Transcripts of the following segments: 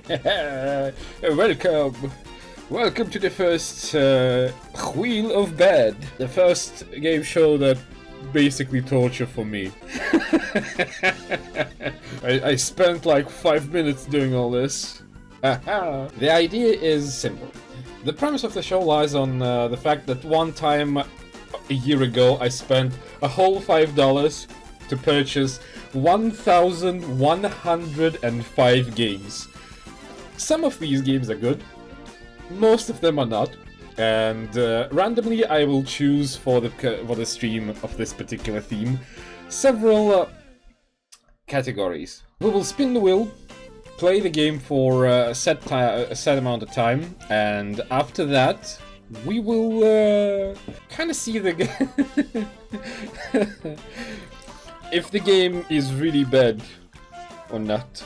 Welcome! Welcome to the first Wheel of Bed. The first game show that basically torture for me. I spent like 5 minutes doing all this. The idea is simple. The premise of the show lies on the fact that one time a year ago I spent a whole $5 to purchase 1,105 games. Some of these games are good, most of them are not, and randomly I will choose for the stream of this particular theme several categories. We will spin the wheel, play the game for a set amount of time, and after that we will kind of see the game. If the game is really bad or not.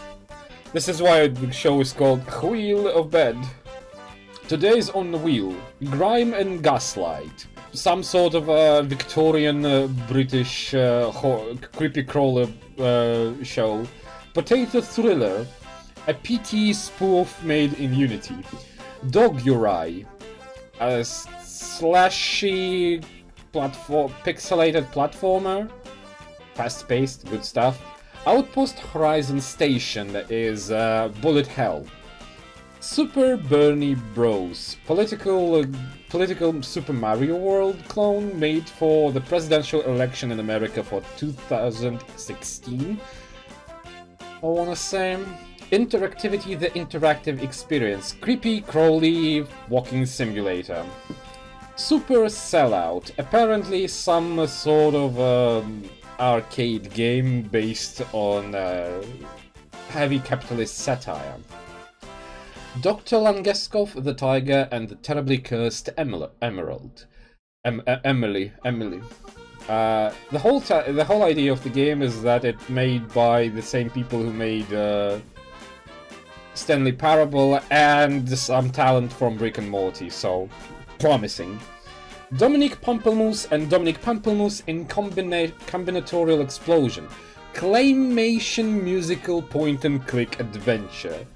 This is why the show is called Wheel of Bed. Today's on the wheel: Grime and Gaslight, some sort of Victorian British creepy crawler show, Potato Thriller, a PT spoof made in Unity, Dog Uri, a slashy pixelated platformer, fast-paced, good stuff. Outpost Horizon Station is Bullet Hell. Super Bernie Bros, political Super Mario World clone made for the presidential election in America for 2016. I wanna say. Interactivity, the interactive experience, creepy, crawly walking simulator. Super Sellout, apparently some sort of arcade game based on heavy capitalist satire. Dr. Langeskov, the Tiger, and the Terribly Cursed Emerald. Emily. The whole idea of the game is that it's made by the same people who made Stanley Parable and some talent from Rick and Morty, so promising. Dominic Pamplemousse and Dominic Pamplemousse in combinatorial explosion. Claymation musical point-and-click adventure.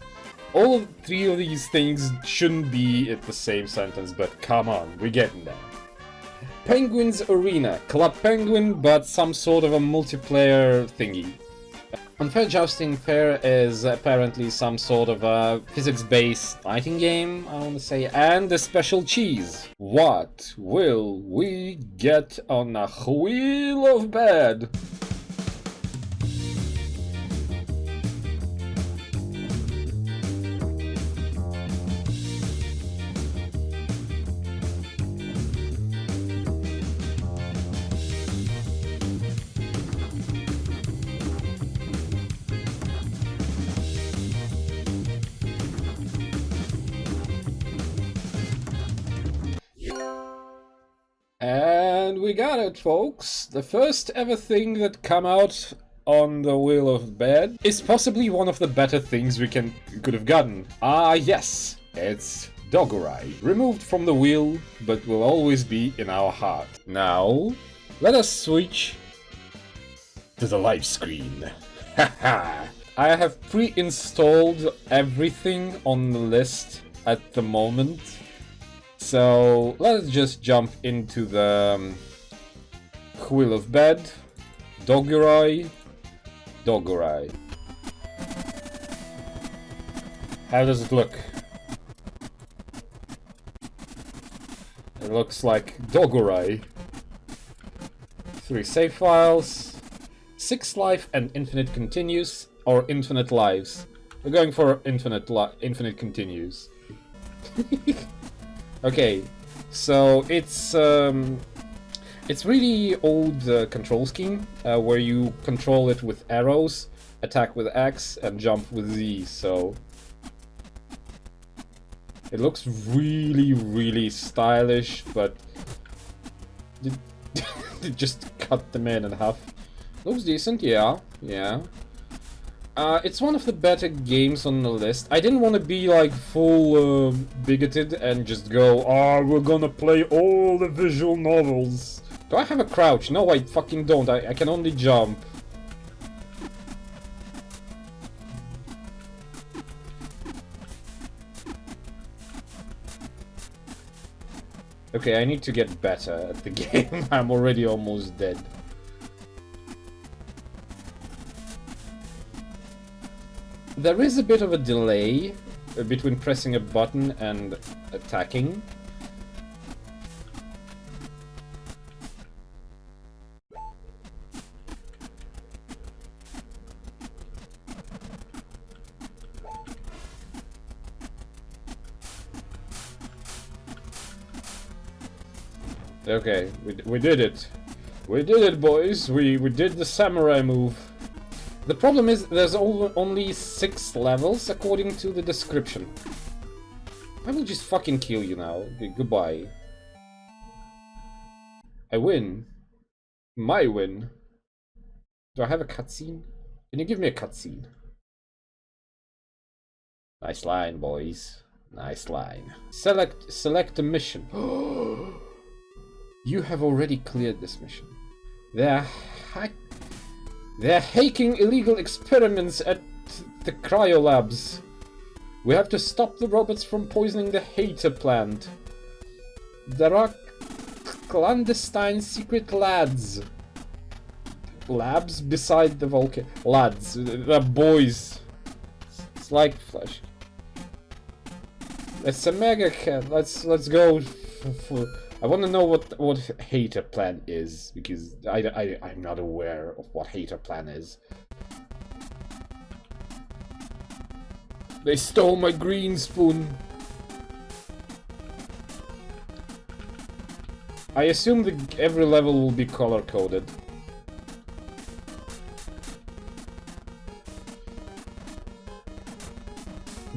All three of these things shouldn't be in the same sentence, but come on, we're getting there. Penguin's Arena. Club Penguin, but some sort of a multiplayer thingy. Unfair Jousting Fair is apparently some sort of a physics-based fighting game, I want to say, and a special cheese. What will we get on a Wheel of Bed? And we got it, folks. The first ever thing that come out on the Wheel of Bed is possibly one of the better things we could have gotten. Ah, yes, it's Dogurai. Removed from the wheel, but will always be in our heart. Now, let us switch to the live screen. Haha! I have pre-installed everything on the list at the moment. So let's just jump into the Wheel of Bed. Dogurai. How does it look? It looks like Dogurai. 3 save files, 6 life and infinite continues, or infinite lives. We're going for infinite continues. Okay, so it's really old control scheme where you control it with arrows, attack with X, and jump with Z. So it looks really stylish, but it just cut them in half. Looks decent, yeah. It's one of the better games on the list. I didn't want to be like full bigoted and just go, we're gonna play all the visual novels. Do I have a crouch? No, I fucking don't. I can only jump. Okay, I need to get better at the game. I'm already almost dead. There is a bit of a delay between pressing a button and attacking. Okay, we did it. We did it, boys. We did the samurai move. The problem is there's only 6 levels according to the description. I will just fucking kill you now. Okay, goodbye. I win. My win. Do I have a cutscene? Can you give me a cutscene? Nice line, boys. Nice line. Select a mission. You have already cleared this mission. They're hacking illegal experiments at the cryolabs. We have to stop the robots from poisoning the hater plant. There are clandestine secret labs beside the volcano. Lads, they're boys. It's like flesh. It's a mega cat. Let's go. I want to know what hater plan is, because I'm not aware of what hater plan is. They stole my green spoon. I assume that every level will be color coded.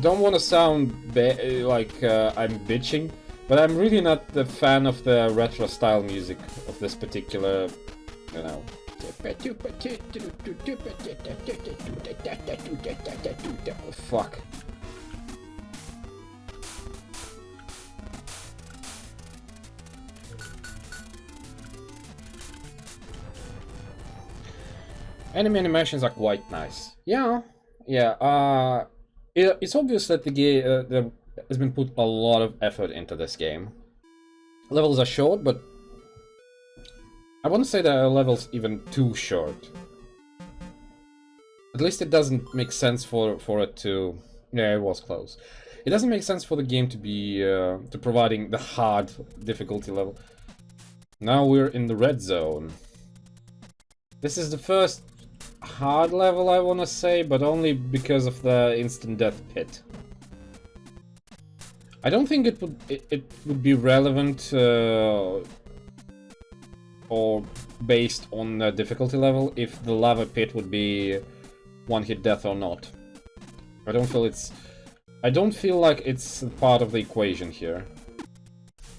Don't want to sound like I'm bitching, but I'm really not the fan of the retro style music of this particular, you know. Oh, fuck. Enemy animations are quite nice. Yeah. It's obvious that the game there has been put a lot of effort into this game. Levels are short, but I wouldn't say the levels even too short. At least it doesn't make sense for it to. Yeah, it was close. It doesn't make sense for the game to be to providing the hard difficulty level. Now we're in the red zone. This is the first hard level, I want to say, but only because of the instant death pit. I don't think it would be relevant or based on the difficulty level if the lava pit would be one-hit death or not. I don't feel like it's part of the equation here.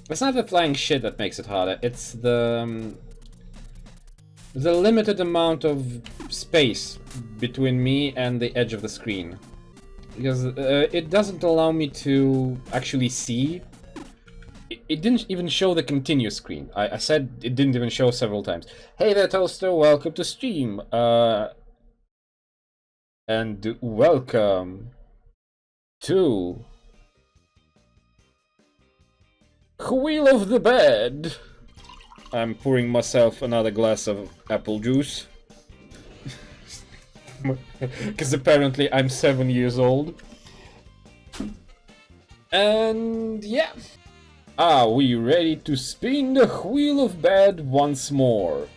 It's not the flying shit that makes it harder, it's the limited amount of space between me and the edge of the screen. Because it doesn't allow me to actually see. It didn't even show the continuous screen. I said it didn't even show several times. Hey there, Toaster, welcome to stream. And welcome to Wheel of the Bed. I'm pouring myself another glass of apple juice. Because apparently I'm 7 years old. And yeah. Are we ready to spin the Wheel of Bed once more?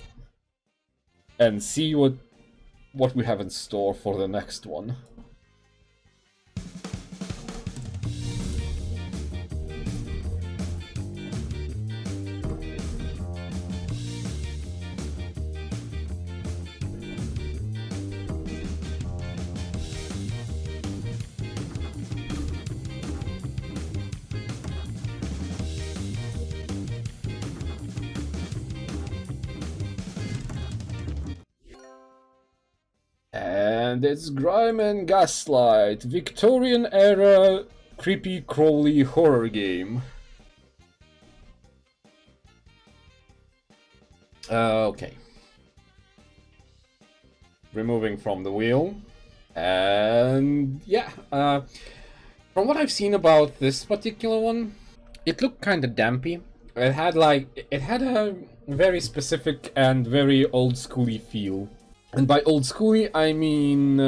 And see what we have in store for the next one. And it's Grime and Gaslight, Victorian era creepy crawly horror game. Okay. Removing from the wheel. And yeah, from what I've seen about this particular one, it looked kinda dampy. it had a very specific and very old schooly feel. And by old schooly, I mean,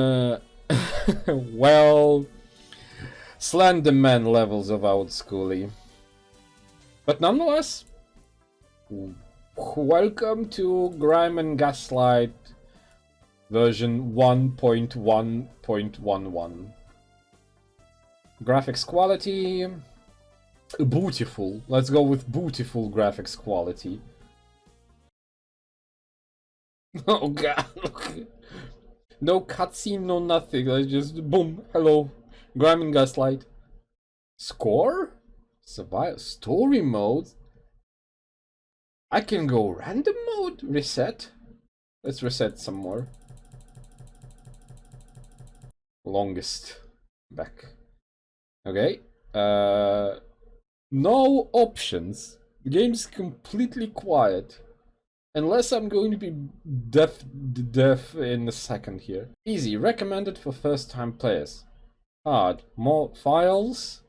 well, Slender Man levels of old schooly. But nonetheless, welcome to Grime and Gaslight version 1.1.11. Graphics quality, beautiful. Let's go with beautiful graphics quality. Oh god. No cutscene, no nothing. I just boom. Hello, Grime and Gaslight. Score? Survival story mode. I can go random mode. Reset. Let's reset some more. Longest. Back. Okay. No options. The game's completely quiet. Unless I'm going to be deaf in a second here. Easy, recommended for first-time players. Hard, more files,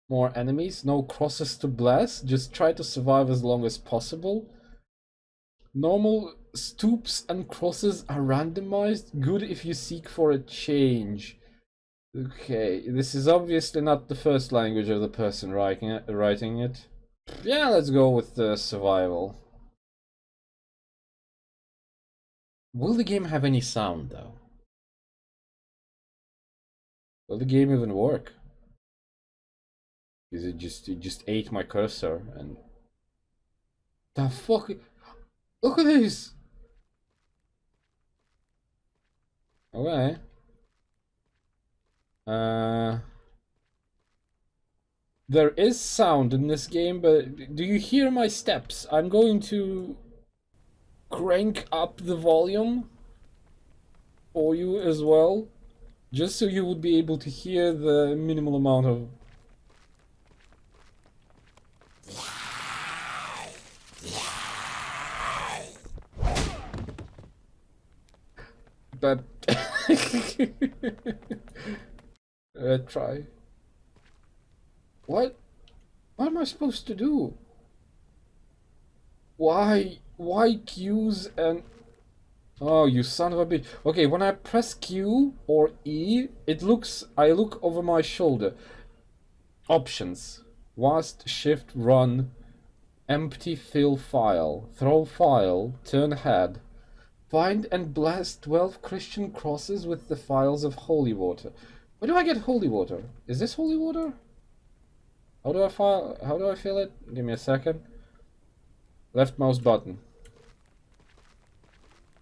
more enemies, no crosses to blast, just try to survive as long as possible. Normal, stoops and crosses are randomized, good if you seek for a change. Okay, this is obviously not the first language of the person writing it. Yeah, let's go with the survival. Will the game have any sound, though? Will the game even work? Is it just ate my cursor and... The fuck? Look at this! Okay. There is sound in this game, but do you hear my steps? I'm going to crank up the volume for you as well, just so you would be able to hear the minimal amount of... But... try. What? What am I supposed to do? Why Q's and... Oh, you son of a bitch. Okay, when I press Q or E, I look over my shoulder. Options. WASD, shift, run, empty, fill file, throw file, turn head. Find and blast 12 Christian crosses with the files of holy water. Where do I get holy water? Is this holy water? How do I fill it? Give me a second. Left mouse button.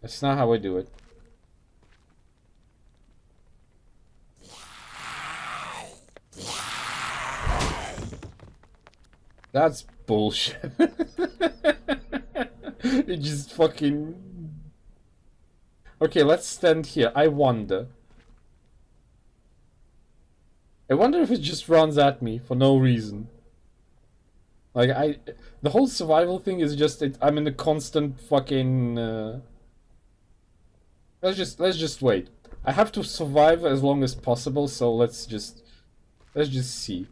That's not how I do it. That's bullshit. It just fucking... Okay, let's stand here. I wonder if it just runs at me for no reason. Like, the whole survival thing is just... I'm in a constant fucking... Let's just wait. I have to survive as long as possible, so let's just see.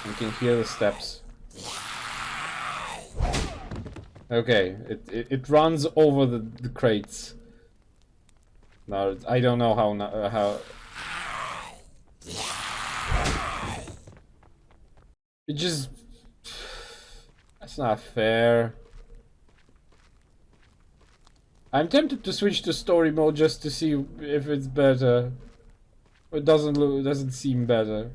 You can hear the steps. Okay, it runs over the crates. Now I don't know how. It just... That's not fair. I'm tempted to switch to story mode just to see if it's better. It doesn't seem better.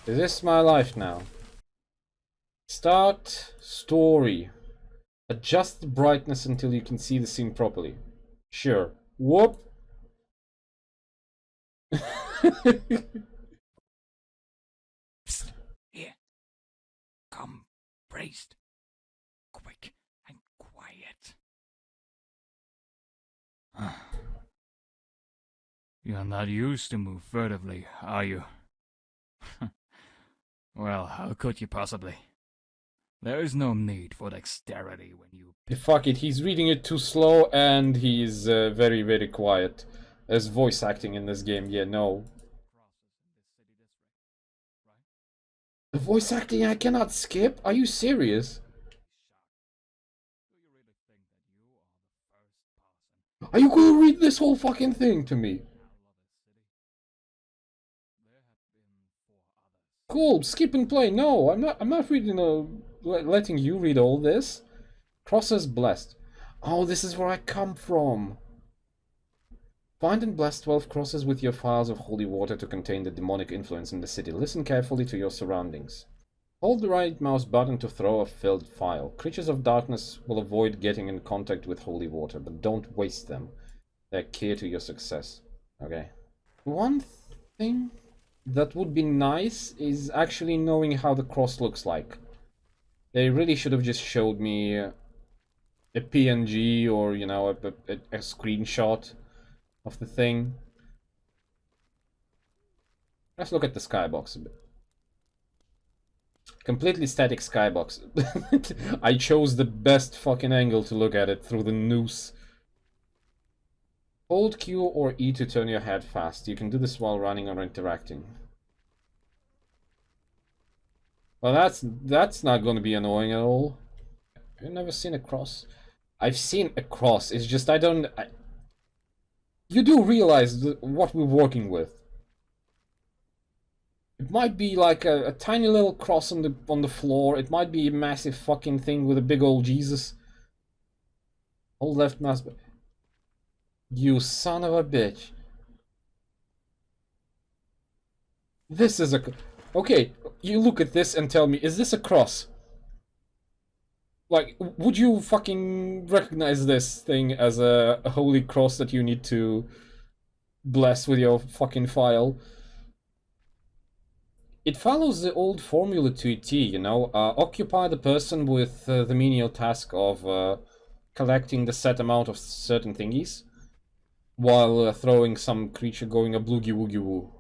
Is this my life now? Start story. Adjust the brightness until you can see the scene properly. Sure. Whoop. Psst. Here. Come, priest. Quick and quiet. You're not used to move furtively, are you? Well, how could you possibly? There is no need for dexterity when you... Fuck it, he's reading it too slow and he's very, very quiet. There's voice acting in this game, yeah, no. The voice acting I cannot skip? Are you serious? Are you gonna read this whole fucking thing to me? Cool, skip and play. No, I'm not reading letting you read all this. Crosses blessed. Oh, this is where I come from. Find and bless 12 crosses with your phials of holy water to contain the demonic influence in the city. Listen carefully to your surroundings. Hold the right mouse button to throw a filled phial. Creatures of darkness will avoid getting in contact with holy water, but don't waste them. They're key to your success. Okay. One thing that would be nice is actually knowing how the cross looks like. They really should have just showed me a PNG or, you know, a screenshot of the thing. Let's look at the skybox a bit. Completely static skybox. I chose the best fucking angle to look at it through the noose. Hold Q or E to turn your head fast. You can do this while running or interacting. Well, that's not going to be annoying at all. I've never seen a cross. I've seen a cross. It's just I don't. You do realize what we're working with. It might be like a tiny little cross on the floor. It might be a massive fucking thing with a big old Jesus. Hold left mouse. You son of a bitch. This is a... Okay, you look at this and tell me, is this a cross? Like, would you fucking recognize this thing as a holy cross that you need to bless with your fucking phial? It follows the old formula to a T, you know? Occupy the person with the menial task of collecting the set amount of certain thingies, while throwing some creature going a bloogie woogie woo.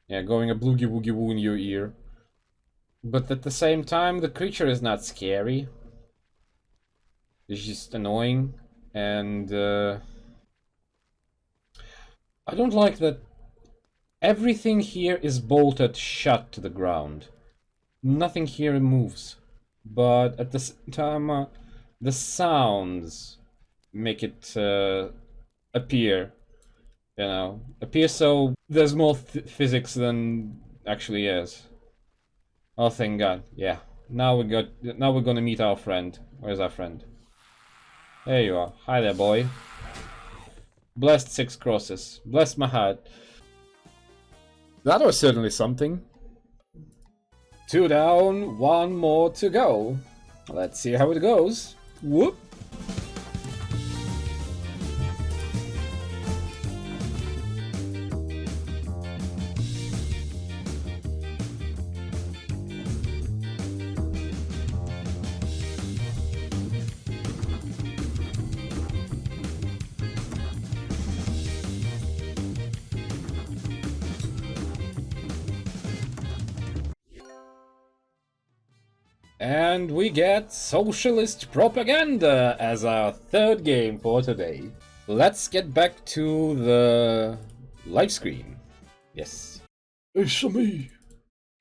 Yeah, going a bloogie woogie woo in your ear. But at the same time, the creature is not scary. It's just annoying. And I don't like that everything here is bolted shut to the ground. Nothing here moves. But at the same time, the sounds make it appear. You know, appear so there's more physics than actually is. Oh, thank God! Yeah. Now we're gonna meet our friend. Where's our friend? There you are. Hi there, boy. Blessed 6 crosses. Bless my heart. That was certainly something. 2 down, 1 more to go. Let's see how it goes. Whoop. And we get socialist propaganda as our 3rd game for today. Let's get back to the live screen. Yes. It's me.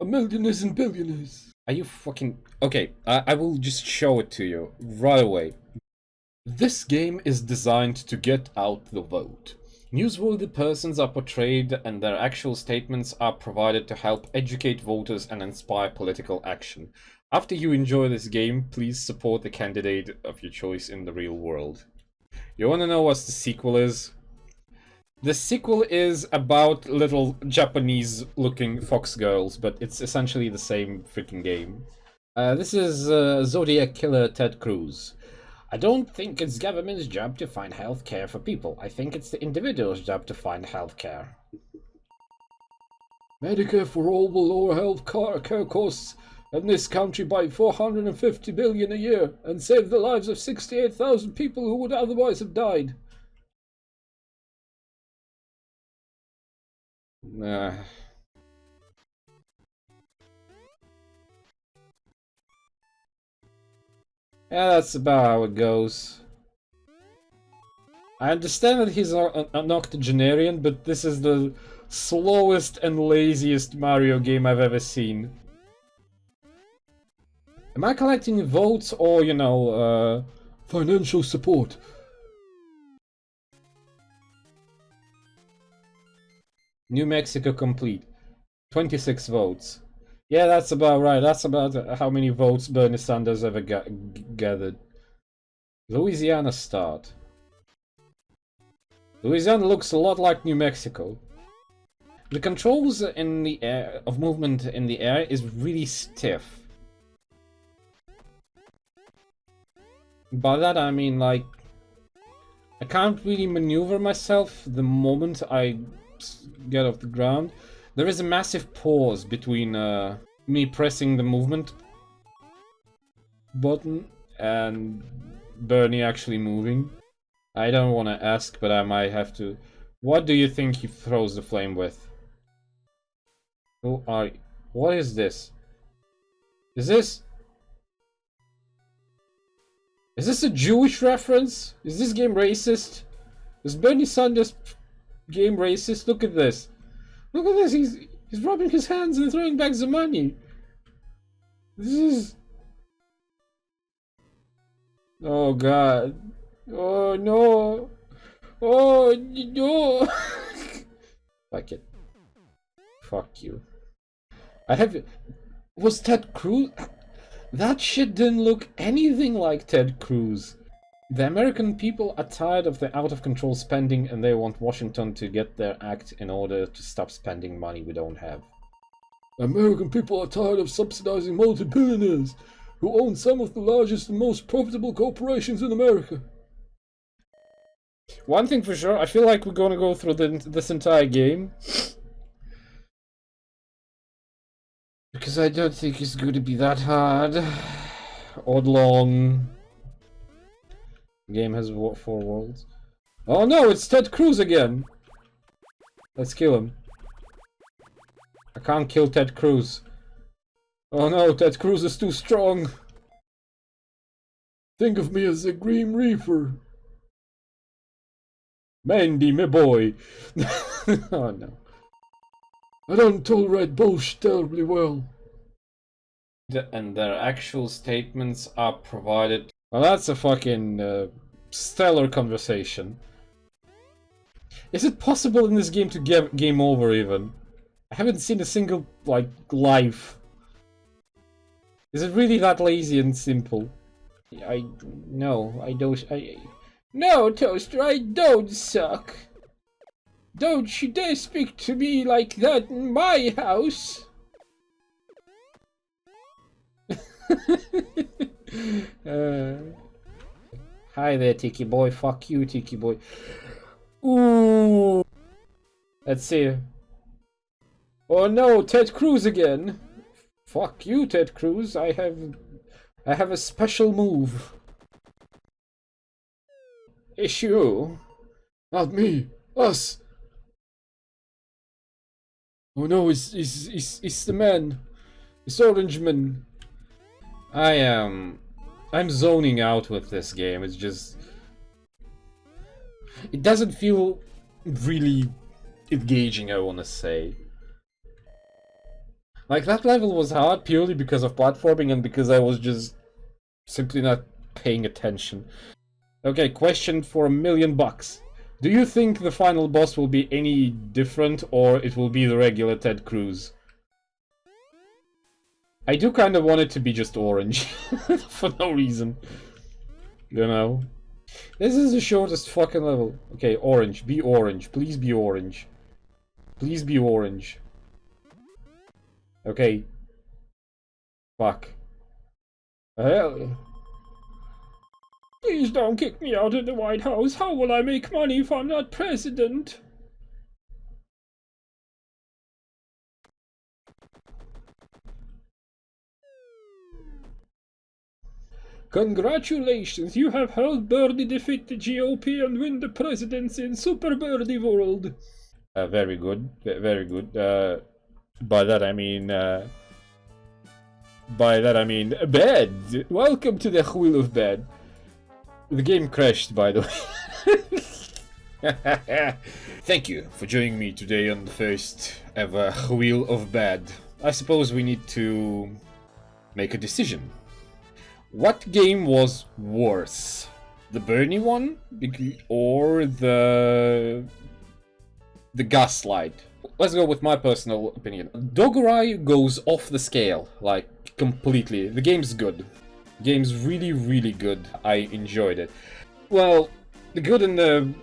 A millionaires and billionaires. Are you fucking... Okay, I will just show it to you right away. This game is designed to get out the vote. Newsworthy persons are portrayed and their actual statements are provided to help educate voters and inspire political action. After you enjoy this game, please support the candidate of your choice in the real world. You wanna know what the sequel is? The sequel is about little Japanese-looking fox girls, but it's essentially the same freaking game. This is Zodiac Killer Ted Cruz. I don't think it's government's job to find health care for people. I think it's the individual's job to find health care. Medicare for all will lower health care costs in this country by 450 billion a year and save the lives of 68,000 people who would otherwise have died. Nah. Yeah, that's about how it goes. I understand that he's an octogenarian, but this is the slowest and laziest Mario game I've ever seen. Am I collecting votes or, you know, financial support? New Mexico complete. 26 votes. Yeah, that's about right. That's about how many votes Bernie Sanders ever gathered. Louisiana start. Louisiana looks a lot like New Mexico. The controls in the air of movement in the air is really stiff. By that I mean, like, I can't really maneuver myself the moment I get off the ground. There is a massive pause between me pressing the movement button and Bernie actually moving. I don't want to ask, but I might have to. What do you think he throws the flame with? Who are you? What is this? Is this a Jewish reference? Is this game racist? Is Bernie Sanders game racist? Look at this. Look at this. He's rubbing his hands and throwing back the money. This is. Oh God. Oh no. Oh no. Fuck it. Fuck you. Was Ted Cruz? That shit didn't look anything like Ted Cruz. The American people are tired of the out-of-control spending and they want Washington to get their act in order to stop spending money we don't have. American people are tired of subsidizing multi-billionaires who own some of the largest and most profitable corporations in America. One thing for sure, I feel like we're gonna go through this entire game. Because I don't think it's going to be that hard. Or long. The game has 4 worlds. Oh no, it's Ted Cruz again! Let's kill him. I can't kill Ted Cruz. Oh no, Ted Cruz is too strong. Think of me as the Grim Reaper. Mandy, my boy. Oh no. I don't tolerate bullshit terribly well. And their actual statements are provided. Well, that's a fucking stellar conversation. Is it possible in this game to get game over even? I haven't seen a single, like, life. Is it really that lazy and simple? No, Toaster, I don't suck. Don't you dare speak to me like that in my house! Hi there, Tiki Boy. Fuck you, Tiki Boy. Ooh. Let's see. Oh no, Ted Cruz again. Fuck you, Ted Cruz. I have a special move. Issue. Not me. Us. Oh no, it's the man. It's Orange Man. I'm zoning out with this game. It's just... It doesn't feel really engaging, I wanna say. Like, that level was hard purely because of platforming and because I was just simply not paying attention. Okay, question for $1 million. Do you think the final boss will be any different, or it will be the regular Ted Cruz? I do kind of want it to be just orange. For no reason. You know? This is the shortest fucking level. Okay, orange. Be orange. Please be orange. Please be orange. Okay. Fuck. Hell. Please don't kick me out of the White House. How will I make money if I'm not president? Congratulations, you have helped Birdie defeat the GOP and win the presidency in Super Birdie World. Very good, very good. By that I mean, bed. Welcome to the wheel of bed. The game crashed, by the way. Thank you for joining me today on the first ever wheel of bed. I suppose we need to make a decision. What game was worse? The Bernie one? Or the Gaslight? Let's go with my personal opinion. Dogorai goes off the scale, like, completely. The game's good. The game's really, really good. I enjoyed it. Well, the good in the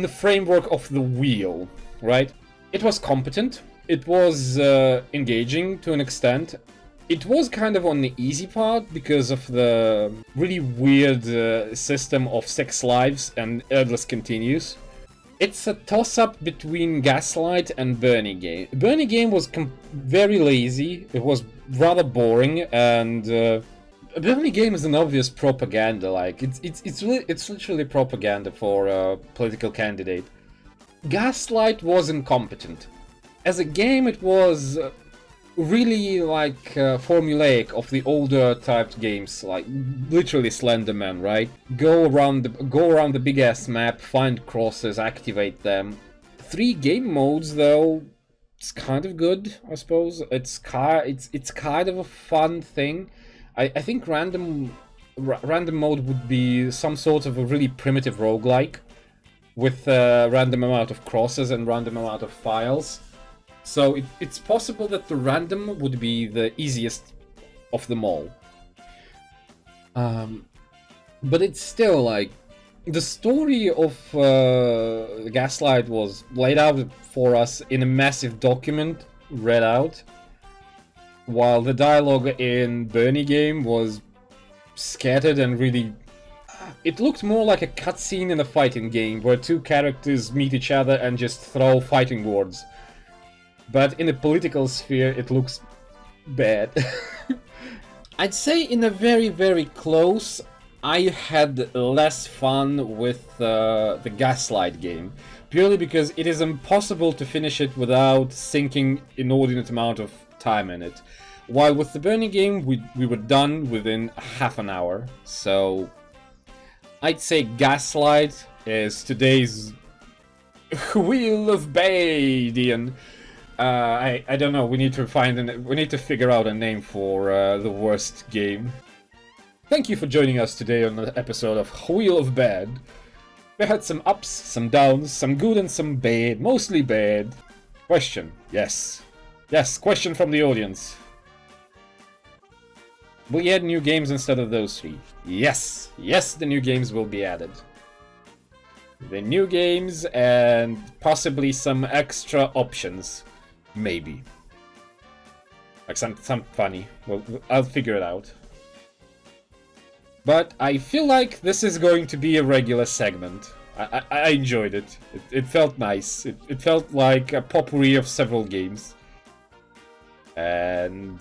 framework of the wheel, right? It was competent. It was engaging to an extent. It was kind of on the easy part because of the really weird system of 6 lives and Endless Continues. It's a toss-up between Gaslight and Bernie Game. Bernie Game was very lazy, it was rather boring, and Bernie Game is an obvious propaganda, like, it's literally propaganda for a political candidate. Gaslight was incompetent. As a game, it was really like formulaic of the older typed games, like literally Slenderman, right? Go around the big ass map, find crosses, activate them. 3 game modes though, it's kind of good, I suppose. It's kind of a fun thing. I think random mode would be some sort of a really primitive roguelike with a random amount of crosses and random amount of files. So it's possible that the random would be the easiest of them all. But it's still like, the story of Gaslight was laid out for us in a massive document, read out, while the dialogue in Bernie Game was scattered and really... It looked more like a cutscene in a fighting game, where 2 characters meet each other and just throw fighting words. But in the political sphere, it looks bad. I'd say in a very, very close, I had less fun with the Gaslight game. Purely because it is impossible to finish it without sinking inordinate amount of time in it. While with the Bernie game, we were done within half an hour. So I'd say Gaslight is today's Wheel of Badian. I don't know. We need to figure out a name for the worst game. Thank you for joining us today on the episode of Wheel of Bad. We had some ups, some downs, some good and some bad, mostly bad. Question? Yes. Yes, question from the audience. Will you add new games instead of those 3? Yes. Yes, the new games will be added. The new games and possibly some extra options. Maybe. Like some funny. Well, I'll figure it out. But I feel like this is going to be a regular segment. I enjoyed it. It felt nice. It felt like a potpourri of several games. And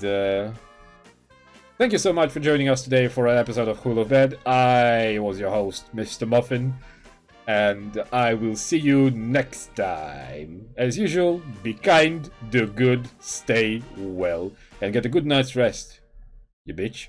thank you so much for joining us today for an episode of Wheel of Bed. I was your host, Mr. Muffin. And I will see you next time. As usual, be kind, do good, stay well, and get a good night's rest. You bitch.